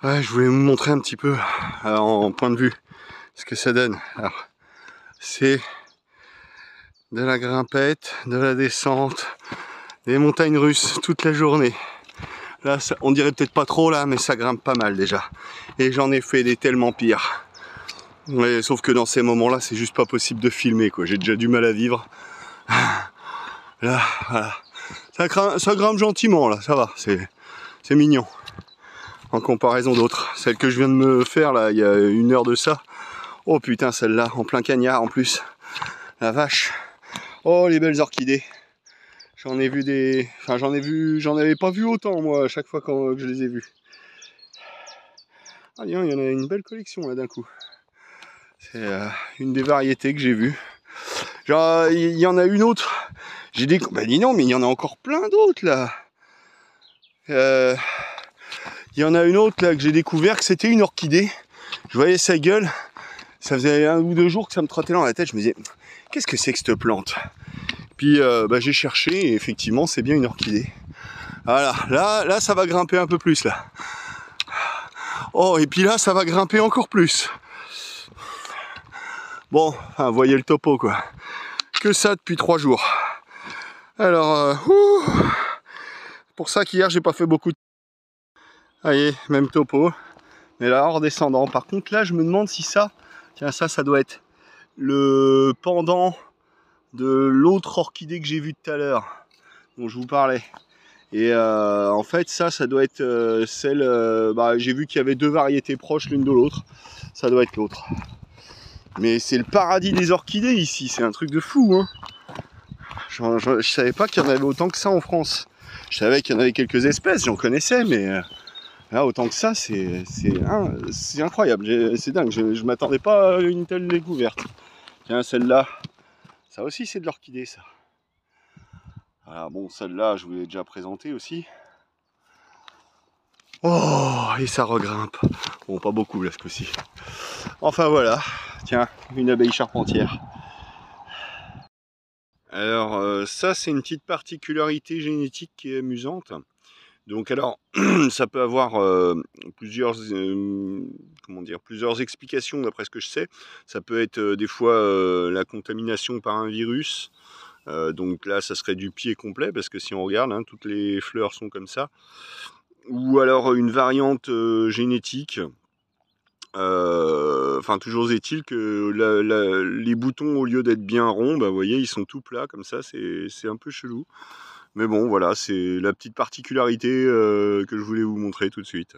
Ouais, je voulais vous montrer un petit peu en point de vue ce que ça donne. Alors, c'est de la grimpette, de la descente, des montagnes russes toute la journée. Là, ça, on dirait peut-être pas trop là, mais ça grimpe pas mal déjà. Et j'en ai fait des tellement pires. Ouais, sauf que dans ces moments-là, c'est juste pas possible de filmer, quoi. J'ai déjà du mal à vivre. Là, voilà. Ça grimpe gentiment, là, ça va, c'est mignon. En comparaison d'autres. Celle que je viens de me faire, là, il y a 1 heure de ça. Oh putain, celle-là, en plein cagnard en plus. La vache. Oh, les belles orchidées. J'en ai vu des... Enfin, j'en avais pas vu autant, moi, à chaque fois que je les ai vues. Ah, il y en a une belle collection, là, d'un coup. C'est une des variétés que j'ai vues. Genre, il y en a une autre. J'ai dit, bah dis non, mais il y en a encore plein d'autres, là. Il y en a une autre, là, que j'ai découvert, que c'était une orchidée. Je voyais sa gueule. Ça faisait 1 ou 2 jours que ça me trottait dans la tête. Je me disais, qu'est-ce que c'est que cette plante? Puis bah, j'ai cherché et effectivement c'est bien une orchidée. Voilà, là ça va grimper un peu plus là. Oh, et puis là ça va grimper encore plus. Bon, enfin, voyez le topo quoi. Que ça depuis 3 jours. Alors, pour ça qu'hier j'ai pas fait beaucoup de... Voyez, même topo. Mais là en redescendant. Par contre là je me demande si ça... Tiens, ça doit être le pendant de l'autre orchidée que j'ai vue tout à l'heure, dont je vous parlais. Et en fait ça doit être celle, bah, j'ai vu qu'il y avait 2 variétés proches l'une de l'autre, ça doit être l'autre. Mais c'est le paradis des orchidées ici, c'est un truc de fou hein. Je savais pas qu'il y en avait autant que ça en France. Je savais qu'il y en avait quelques espèces, j'en connaissais, mais là autant que ça c'est incroyable, c'est dingue, je m'attendais pas à une telle découverte. Tiens, celle-là, ça aussi c'est de l'orchidée ça. Voilà, bon, celle-là, je vous l'ai déjà présentée aussi. Oh, et ça regrimpe. Bon, pas beaucoup là ce coup-ci. Enfin voilà, tiens, une abeille charpentière. Alors, ça, c'est une petite particularité génétique qui est amusante. Donc, alors, ça peut avoir plusieurs explications d'après ce que je sais. Ça peut être des fois la contamination par un virus. Donc là, ça serait du pied complet, parce que si on regarde, hein, toutes les fleurs sont comme ça. Ou alors une variante génétique. Enfin, toujours est-il que les boutons, au lieu d'être bien ronds, bah, vous voyez, ils sont tout plats, comme ça, c'est un peu chelou. Mais bon, voilà, c'est la petite particularité que je voulais vous montrer tout de suite.